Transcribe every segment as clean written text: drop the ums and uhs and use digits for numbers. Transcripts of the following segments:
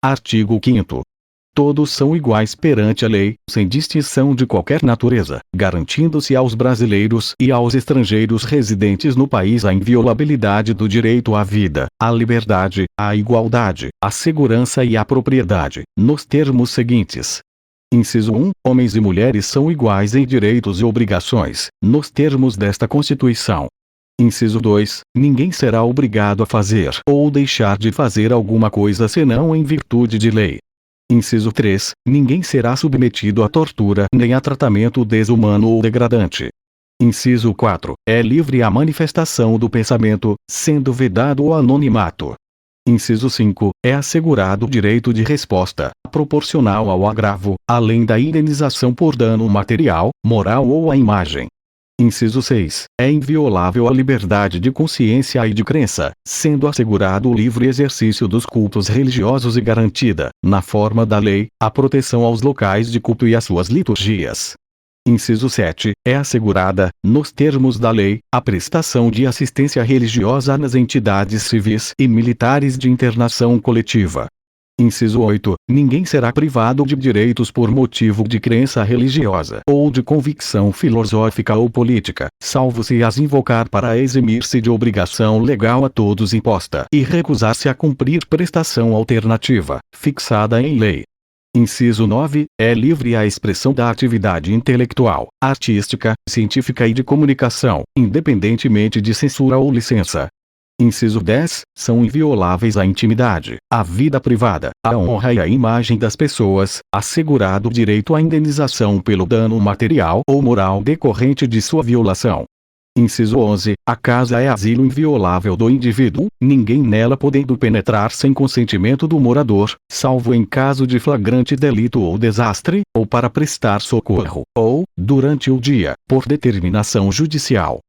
Artigo 5º. Todos são iguais perante a lei, sem distinção de qualquer natureza, garantindo-se aos brasileiros e aos estrangeiros residentes no país a inviolabilidade do direito à vida, à liberdade, à igualdade, à segurança e à propriedade, nos termos seguintes. Inciso 1. Homens e mulheres são iguais em direitos e obrigações, nos termos desta Constituição. Inciso 2. Ninguém será obrigado a fazer ou deixar de fazer alguma coisa senão em virtude de lei. Inciso 3. Ninguém será submetido à tortura nem a tratamento desumano ou degradante. Inciso 4. É livre a manifestação do pensamento, sendo vedado o anonimato. Inciso 5. É assegurado o direito de resposta, proporcional ao agravo, além da indenização por dano material, moral ou à imagem. Inciso 6. É inviolável a liberdade de consciência e de crença, sendo assegurado o livre exercício dos cultos religiosos e garantida, na forma da lei, a proteção aos locais de culto e às suas liturgias. Inciso 7. É assegurada, nos termos da lei, a prestação de assistência religiosa nas entidades civis e militares de internação coletiva. Inciso 8. Ninguém será privado de direitos por motivo de crença religiosa ou de convicção filosófica ou política, salvo se as invocar para eximir-se de obrigação legal a todos imposta e recusar-se a cumprir prestação alternativa, fixada em lei. Inciso 9. É livre a expressão da atividade intelectual, artística, científica e de comunicação, independentemente de censura ou licença. Inciso 10. São invioláveis a intimidade, a vida privada, a honra e a imagem das pessoas, assegurado o direito à indenização pelo dano material ou moral decorrente de sua violação. Inciso 11. A casa é asilo inviolável do indivíduo, ninguém nela podendo penetrar sem consentimento do morador, salvo em caso de flagrante delito ou desastre, ou para prestar socorro, ou, durante o dia, por determinação judicial.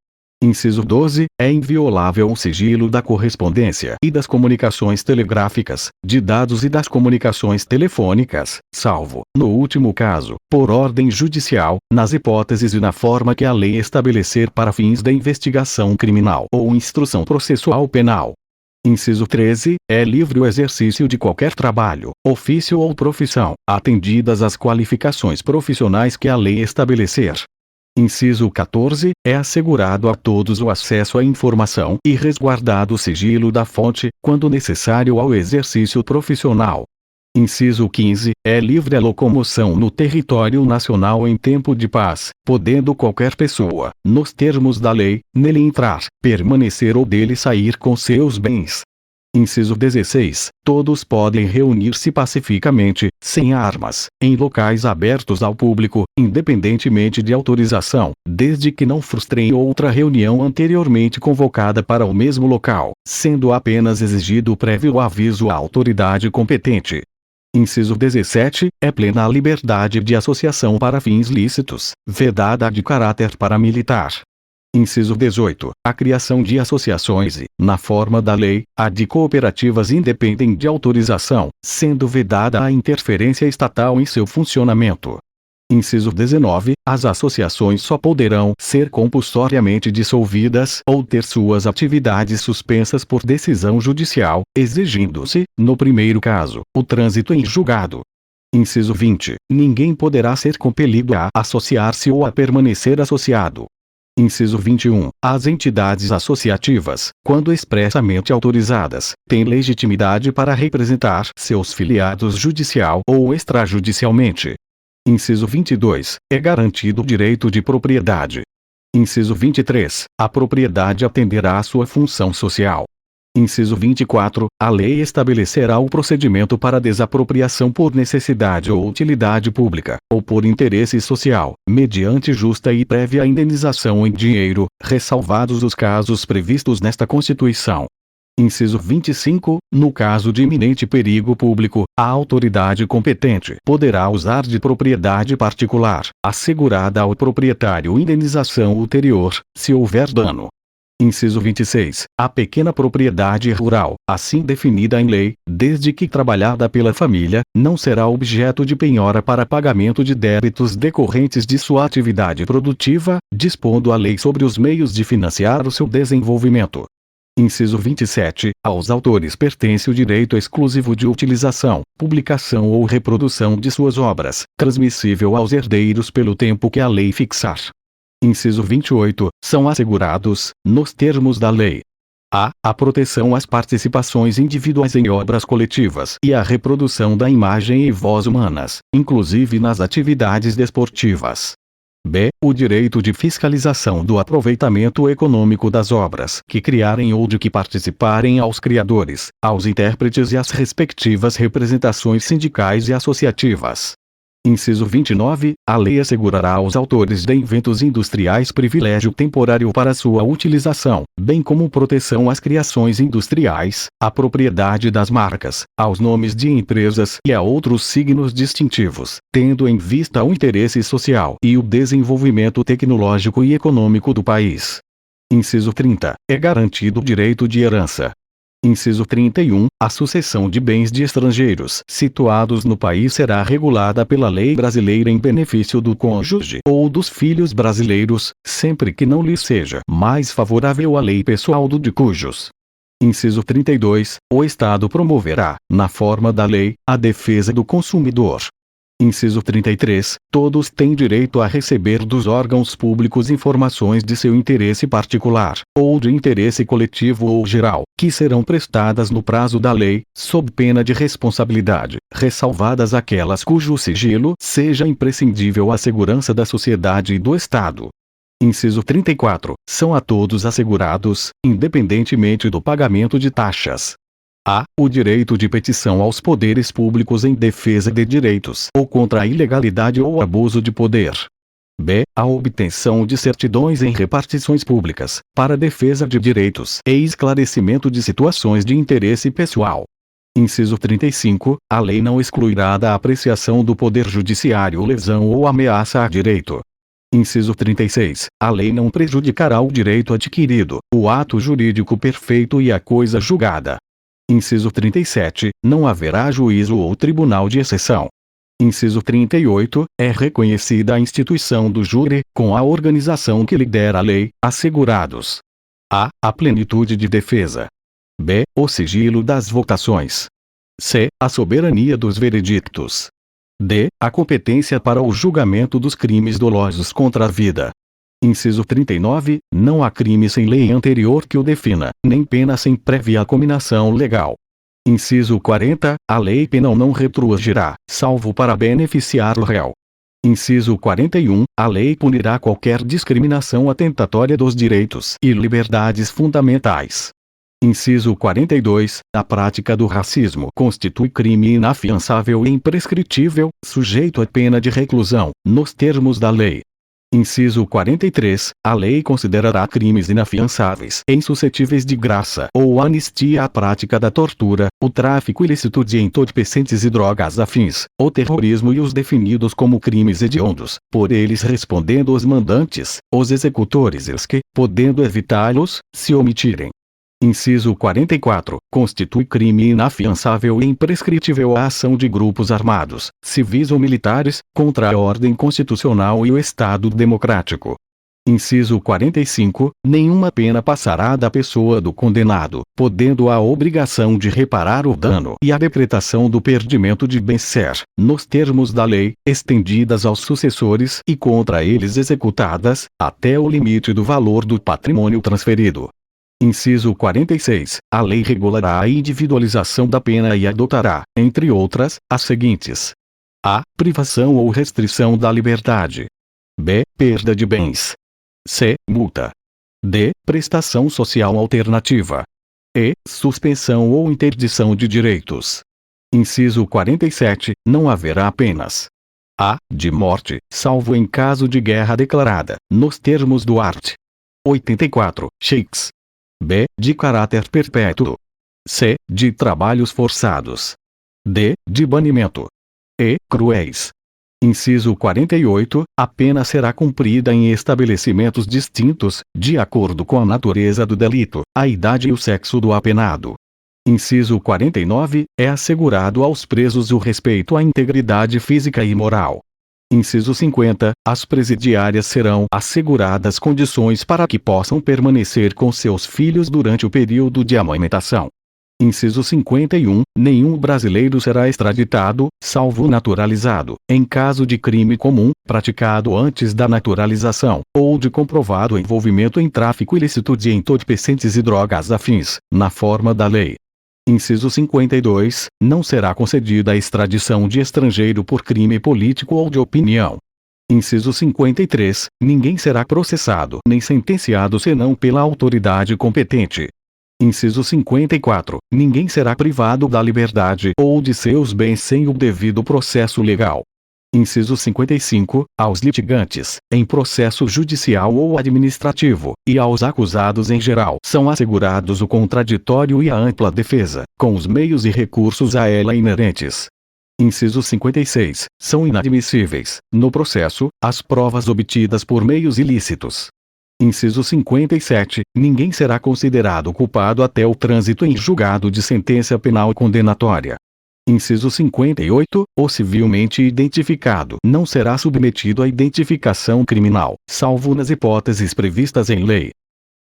Inciso 12. É inviolável o sigilo da correspondência e das comunicações telegráficas, de dados e das comunicações telefônicas, salvo, no último caso, por ordem judicial, nas hipóteses e na forma que a lei estabelecer para fins da investigação criminal ou instrução processual penal. Inciso 13. É livre o exercício de qualquer trabalho, ofício ou profissão, atendidas as qualificações profissionais que a lei estabelecer. Inciso 14. É assegurado a todos o acesso à informação e resguardado o sigilo da fonte, quando necessário ao exercício profissional. Inciso 15. É livre a locomoção no território nacional em tempo de paz, podendo qualquer pessoa, nos termos da lei, nele entrar, permanecer ou dele sair com seus bens. Inciso 16. Todos podem reunir-se pacificamente, sem armas, em locais abertos ao público, independentemente de autorização, desde que não frustrem outra reunião anteriormente convocada para o mesmo local, sendo apenas exigido prévio aviso à autoridade competente. Inciso 17. É plena a liberdade de associação para fins lícitos, vedada a de caráter paramilitar. Inciso 18. A criação de associações e, na forma da lei, a de cooperativas independem de autorização, sendo vedada a interferência estatal em seu funcionamento. Inciso 19. As associações só poderão ser compulsoriamente dissolvidas ou ter suas atividades suspensas por decisão judicial, exigindo-se, no primeiro caso, o trânsito em julgado. Inciso 20. Ninguém poderá ser compelido a associar-se ou a permanecer associado. Inciso 21. As entidades associativas, quando expressamente autorizadas, têm legitimidade para representar seus filiados judicial ou extrajudicialmente. Inciso 22. É garantido o direito de propriedade. Inciso 23. A propriedade atenderá à sua função social. Inciso 24. A lei estabelecerá o procedimento para desapropriação por necessidade ou utilidade pública, ou por interesse social, mediante justa e prévia indenização em dinheiro, ressalvados os casos previstos nesta Constituição. Inciso 25. No caso de iminente perigo público, a autoridade competente poderá usar de propriedade particular, assegurada ao proprietário indenização ulterior, se houver dano. Inciso 26. A pequena propriedade rural, assim definida em lei, desde que trabalhada pela família, não será objeto de penhora para pagamento de débitos decorrentes de sua atividade produtiva, dispondo a lei sobre os meios de financiar o seu desenvolvimento. Inciso 27. Aos autores pertence o direito exclusivo de utilização, publicação ou reprodução de suas obras, transmissível aos herdeiros pelo tempo que a lei fixar. Inciso 28. São assegurados, nos termos da lei: a proteção às participações individuais em obras coletivas e a reprodução da imagem e voz humanas, inclusive nas atividades desportivas. B. O direito de fiscalização do aproveitamento econômico das obras que criarem ou de que participarem aos criadores, aos intérpretes e às respectivas representações sindicais e associativas. Inciso 29. A lei assegurará aos autores de inventos industriais privilégio temporário para sua utilização, bem como proteção às criações industriais, à propriedade das marcas, aos nomes de empresas e a outros signos distintivos, tendo em vista o interesse social e o desenvolvimento tecnológico e econômico do país. Inciso 30. É garantido o direito de herança. Inciso 31. A sucessão de bens de estrangeiros situados no país será regulada pela lei brasileira em benefício do cônjuge ou dos filhos brasileiros, sempre que não lhe seja mais favorável a lei pessoal do de cujos. Inciso 32. O Estado promoverá, na forma da lei, a defesa do consumidor. Inciso 33. Todos têm direito a receber dos órgãos públicos informações de seu interesse particular, ou de interesse coletivo ou geral, que serão prestadas no prazo da lei, sob pena de responsabilidade, ressalvadas aquelas cujo sigilo seja imprescindível à segurança da sociedade e do Estado. Inciso 34. São a todos assegurados, independentemente do pagamento de taxas: a. O direito de petição aos poderes públicos em defesa de direitos ou contra a ilegalidade ou abuso de poder. B. A obtenção de certidões em repartições públicas, para defesa de direitos e esclarecimento de situações de interesse pessoal. Inciso 35. A lei não excluirá da apreciação do Poder Judiciário lesão ou ameaça a direito. Inciso 36. A lei não prejudicará o direito adquirido, o ato jurídico perfeito e a coisa julgada. Inciso 37. Não haverá juízo ou tribunal de exceção. Inciso 38. É reconhecida a instituição do júri, com a organização que lhe der a lei, assegurados: a. A plenitude de defesa. B. O sigilo das votações. C. A soberania dos veredictos. D. A competência para o julgamento dos crimes dolosos contra a vida. Inciso 39. Não há crime sem lei anterior que o defina, nem pena sem prévia cominação legal. Inciso 40. A lei penal não retroagirá, salvo para beneficiar o réu. Inciso 41. A lei punirá qualquer discriminação atentatória dos direitos e liberdades fundamentais. Inciso 42. A prática do racismo constitui crime inafiançável e imprescritível, sujeito a pena de reclusão, nos termos da lei. Inciso 43. A lei considerará crimes inafiançáveis e insuscetíveis de graça ou anistia a prática da tortura, o tráfico ilícito de entorpecentes e drogas afins, o terrorismo e os definidos como crimes hediondos, por eles respondendo os mandantes, os executores e os que, podendo evitá-los, se omitirem. Inciso 44. Constitui crime inafiançável e imprescritível a ação de grupos armados, civis ou militares, contra a ordem constitucional e o Estado democrático. Inciso 45. Nenhuma pena passará da pessoa do condenado, podendo a obrigação de reparar o dano e a decretação do perdimento de bens ser, nos termos da lei, estendidas aos sucessores e contra eles executadas, até o limite do valor do patrimônio transferido. Inciso 46. A lei regulará a individualização da pena e adotará, entre outras, as seguintes: a. Privação ou restrição da liberdade. B. Perda de bens. C. Multa. D. Prestação social alternativa. E. Suspensão ou interdição de direitos. Inciso 47. Não haverá penas: a. De morte, salvo em caso de guerra declarada, nos termos do art. 84, Shakes. B. De caráter perpétuo. C. De trabalhos forçados. D. De banimento. E. Cruéis. Inciso 48. A pena será cumprida em estabelecimentos distintos, de acordo com a natureza do delito, a idade e o sexo do apenado. Inciso 49. É assegurado aos presos o respeito à integridade física e moral. Inciso 50. As presidiárias serão asseguradas condições para que possam permanecer com seus filhos durante o período de amamentação. Inciso 51. Nenhum brasileiro será extraditado, salvo naturalizado, em caso de crime comum, praticado antes da naturalização, ou de comprovado envolvimento em tráfico ilícito de entorpecentes e drogas afins, na forma da lei. Inciso 52. Não será concedida a extradição de estrangeiro por crime político ou de opinião. Inciso 53. Ninguém será processado nem sentenciado senão pela autoridade competente. Inciso 54. Ninguém será privado da liberdade ou de seus bens sem o devido processo legal. Inciso 55. Aos litigantes, em processo judicial ou administrativo, e aos acusados em geral, são assegurados o contraditório e a ampla defesa, com os meios e recursos a ela inerentes. Inciso 56. São inadmissíveis, no processo, as provas obtidas por meios ilícitos. Inciso 57. Ninguém será considerado culpado até o trânsito em julgado de sentença penal condenatória. Inciso 58. O civilmente identificado não será submetido à identificação criminal, salvo nas hipóteses previstas em lei.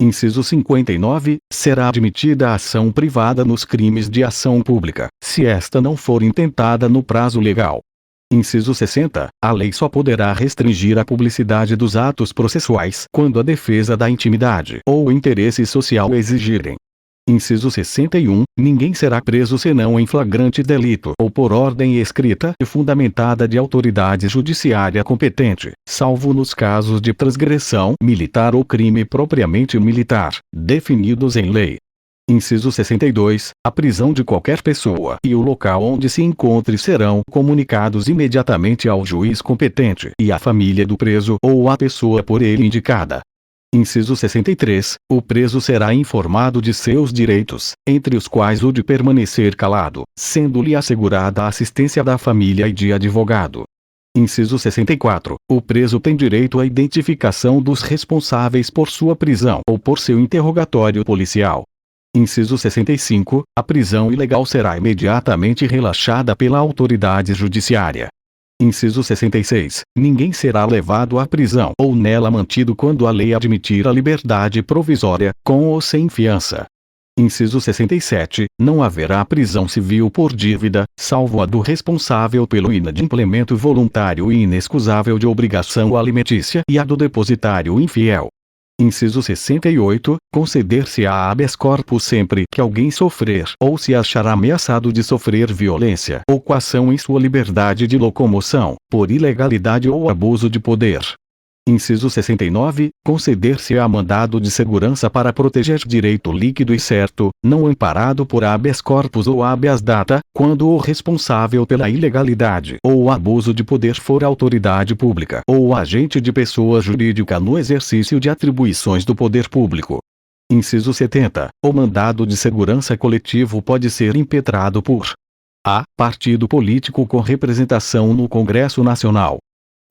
Inciso 59. Será admitida a ação privada nos crimes de ação pública, se esta não for intentada no prazo legal. Inciso 60. A lei só poderá restringir a publicidade dos atos processuais quando a defesa da intimidade ou o interesse social exigirem. Inciso 61. Ninguém será preso senão em flagrante delito ou por ordem escrita e fundamentada de autoridade judiciária competente, salvo nos casos de transgressão militar ou crime propriamente militar, definidos em lei. Inciso 62. A prisão de qualquer pessoa e o local onde se encontre serão comunicados imediatamente ao juiz competente e à família do preso ou à pessoa por ele indicada. Inciso 63. O preso será informado de seus direitos, entre os quais o de permanecer calado, sendo-lhe assegurada a assistência da família e de advogado. Inciso 64. O preso tem direito à identificação dos responsáveis por sua prisão ou por seu interrogatório policial. Inciso 65. A prisão ilegal será imediatamente relaxada pela autoridade judiciária. Inciso 66. Ninguém será levado à prisão ou nela mantido quando a lei admitir a liberdade provisória, com ou sem fiança. Inciso 67. Não haverá prisão civil por dívida, salvo a do responsável pelo inadimplemento voluntário e inexcusável de obrigação alimentícia e a do depositário infiel. Inciso 68. Conceder-se-á habeas corpus sempre que alguém sofrer ou se achar ameaçado de sofrer violência ou coação em sua liberdade de locomoção, por ilegalidade ou abuso de poder. Inciso 69. Conceder-se-á mandado de segurança para proteger direito líquido e certo, não amparado por habeas corpus ou habeas data, quando o responsável pela ilegalidade ou o abuso de poder for autoridade pública ou agente de pessoa jurídica no exercício de atribuições do poder público. Inciso 70. O mandado de segurança coletivo pode ser impetrado por a. Partido político com representação no Congresso Nacional.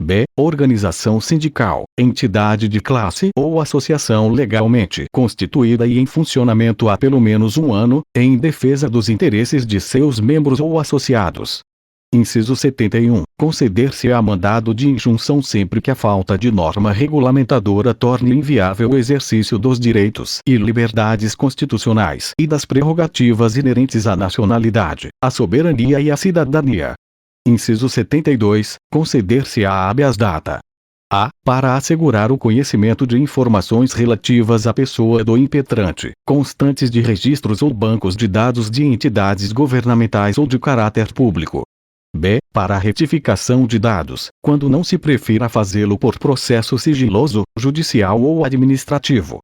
B. Organização sindical, entidade de classe ou associação legalmente constituída e em funcionamento há pelo menos um ano, em defesa dos interesses de seus membros ou associados. Inciso 71. Conceder-se-á mandado de injunção sempre que a falta de norma regulamentadora torne inviável o exercício dos direitos e liberdades constitucionais e das prerrogativas inerentes à nacionalidade, à soberania e à cidadania. Inciso 72. Conceder-se-á habeas data. A. Para assegurar o conhecimento de informações relativas à pessoa do impetrante, constantes de registros ou bancos de dados de entidades governamentais ou de caráter público. B. Para a retificação de dados, quando não se prefira fazê-lo por processo sigiloso, judicial ou administrativo.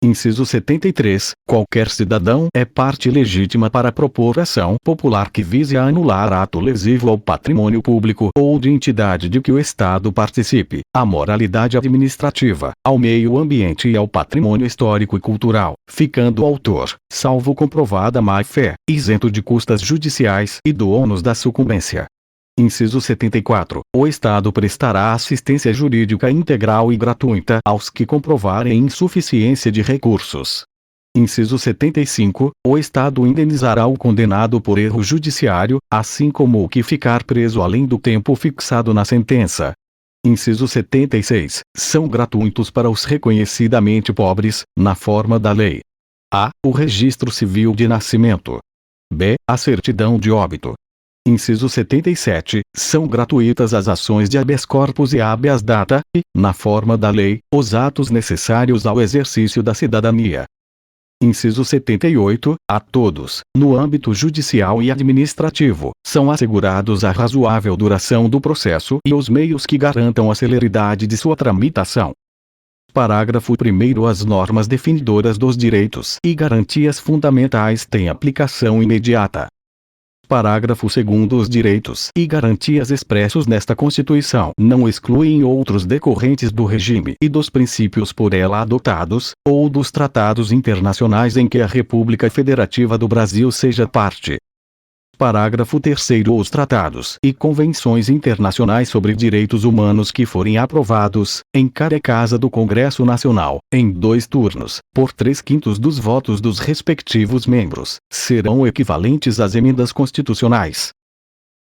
Inciso 73. Qualquer cidadão é parte legítima para propor ação popular que vise a anular ato lesivo ao patrimônio público ou de entidade de que o Estado participe, à moralidade administrativa, ao meio ambiente e ao patrimônio histórico e cultural, ficando o autor, salvo comprovada má-fé, isento de custas judiciais e do ônus da sucumbência. Inciso 74. O Estado prestará assistência jurídica integral e gratuita aos que comprovarem insuficiência de recursos. Inciso 75. O Estado indenizará o condenado por erro judiciário, assim como o que ficar preso além do tempo fixado na sentença. Inciso 76. São gratuitos para os reconhecidamente pobres, na forma da lei: a. O registro civil de nascimento. b. A certidão de óbito. Inciso 77. São gratuitas as ações de habeas corpus e habeas data, e, na forma da lei, os atos necessários ao exercício da cidadania. Inciso 78. A todos, no âmbito judicial e administrativo, são assegurados a razoável duração do processo e os meios que garantam a celeridade de sua tramitação. Parágrafo 1º. As normas definidoras dos direitos e garantias fundamentais têm aplicação imediata. Parágrafo 2º. Os direitos e garantias expressos nesta Constituição não excluem outros decorrentes do regime e dos princípios por ela adotados, ou dos tratados internacionais em que a República Federativa do Brasil seja parte. Parágrafo 3º. Os tratados e convenções internacionais sobre direitos humanos que forem aprovados, em cada casa do Congresso Nacional, em 2 turnos, por 3/5 dos votos dos respectivos membros, serão equivalentes às emendas constitucionais.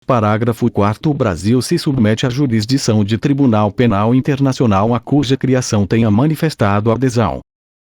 Parágrafo 4º. O Brasil se submete à jurisdição de Tribunal Penal Internacional a cuja criação tenha manifestado adesão.